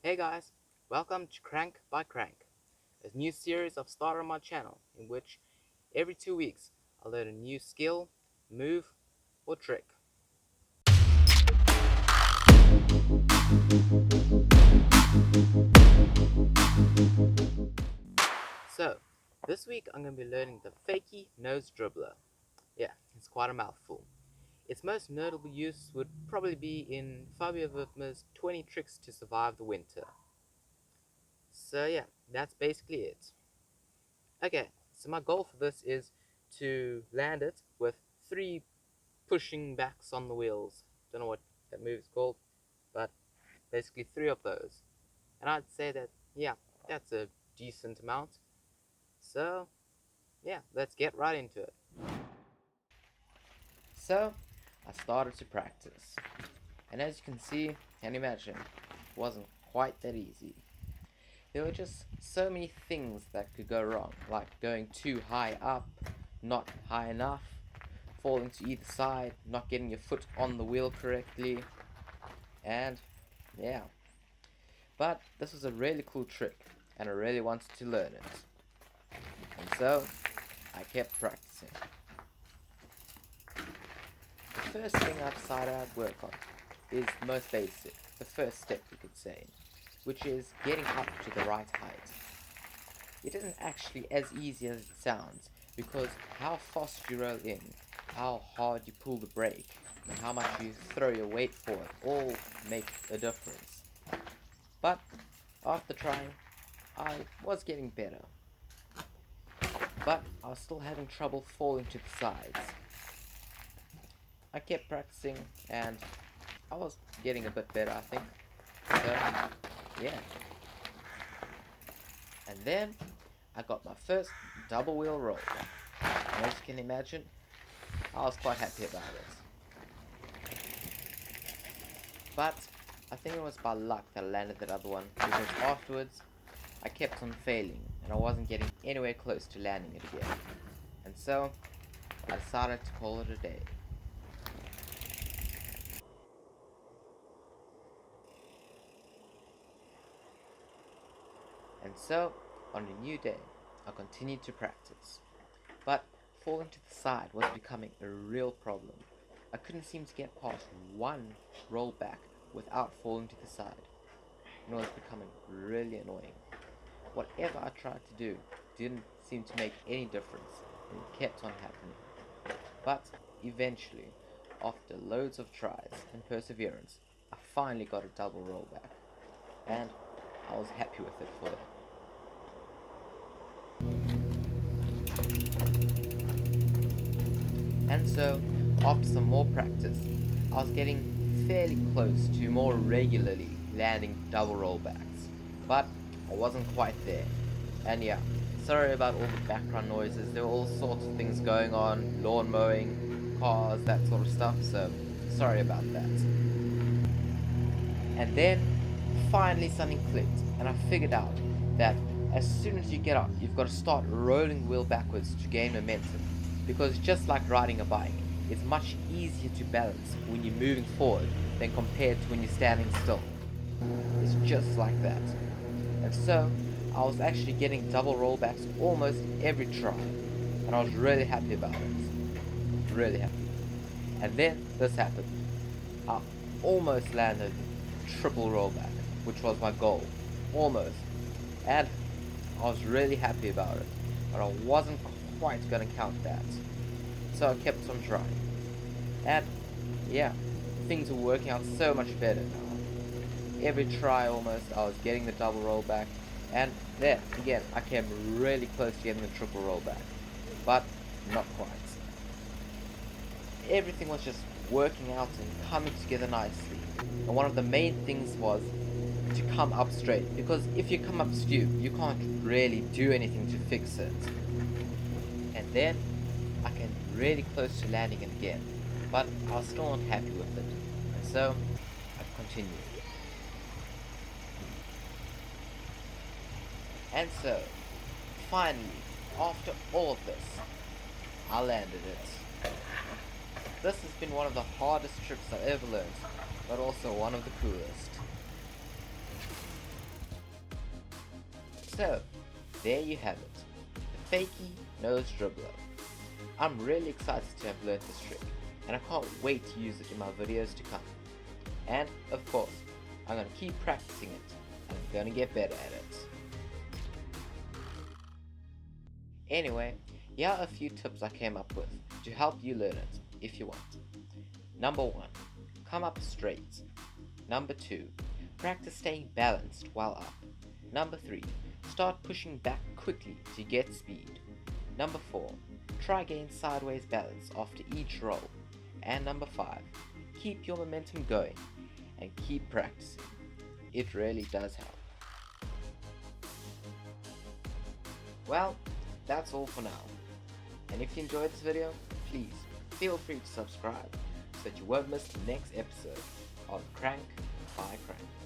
Hey guys, welcome to Crank by Crank, a new series I've started on my channel in which every 2 weeks I learn a new skill, move, or trick. So, this week I'm going to be learning the Fakie nose dribbler. Yeah, it's quite a mouthful. Its most notable use would probably be in Fabio's 20 tricks to survive the winter. So yeah, that's basically it. Okay, so my goal for this is to land it with 3 pushing backs on the wheels. Don't know what that move is called, but basically 3 of those. And I'd say that, yeah, that's a decent amount. So, yeah, let's get right into it. So, I started to practice. And as you can see and imagine, it wasn't quite that easy. There were just so many things that could go wrong, like going too high up, not high enough, falling to either side, not getting your foot on the wheel correctly, and yeah. But this was a really cool trick, and I really wanted to learn it. And so, I kept practicing. The first thing I decided I'd work on is the most basic, the first step you could say, which is getting up to the right height. It isn't actually as easy as it sounds, because how fast you roll in, how hard you pull the brake, and how much you throw your weight forward all make a difference. But after trying, I was getting better. But I was still having trouble falling to the sides. I kept practicing and I was getting a bit better, I think. So, yeah. And then I got my first double wheel roll. And as you can imagine, I was quite happy about it. But I think it was by luck that I landed that other one, because afterwards I kept on failing and I wasn't getting anywhere close to landing it again. And so I decided to call it a day. And so, on a new day, I continued to practice. But falling to the side was becoming a real problem. I couldn't seem to get past one roll back without falling to the side. And it was becoming really annoying. Whatever I tried to do didn't seem to make any difference, and it kept on happening. But eventually, after loads of tries and perseverance, I finally got a double rollback, and I was happy with it for that. And so, after some more practice, I was getting fairly close to more regularly landing double rollbacks, but I wasn't quite there. And yeah, sorry about all the background noises, there were all sorts of things going on, lawn mowing, cars, that sort of stuff, so sorry about that. And then, finally something clicked, and I figured out that as soon as you get up, you've got to start rolling the wheel backwards to gain momentum. Because just like riding a bike, it's much easier to balance when you're moving forward than compared to when you're standing still. It's just like that. And so, I was actually getting double rollbacks almost every try, and I was really happy about it. Really happy. And then this happened. I almost landed triple rollback, which was my goal. Almost. And I was really happy about it, but I wasn't quite gonna count that. So I kept on trying. And yeah, things were working out so much better now. Every try almost, I was getting the double rollback, and there, again, I came really close to getting the triple rollback, but not quite. Everything was just working out and coming together nicely. And one of the main things was to come up straight, because if you come up skew, you can't really do anything to fix it. And then I came really close to landing it again, but I was still not happy with it, and so I continued. And so, finally, after all of this, I landed it. This has been one of the hardest tricks I've ever learned, but also one of the coolest. So, there you have it, the Fakie nose dribbler. I'm really excited to have learned this trick, and I can't wait to use it in my videos to come. And, of course, I'm going to keep practicing it, and I'm going to get better at it. Anyway, here are a few tips I came up with to help you learn it, if you want. Number 1. Come up straight. Number 2. Practice staying balanced while up. Number 3. Start pushing back quickly to get speed. Number 4. Try gain sideways balance after each roll. And number 5. Keep your momentum going and keep practicing. It really does help. Well, that's all for now. And if you enjoyed this video, please feel free to subscribe so that you won't miss the next episode of Crank by Crank.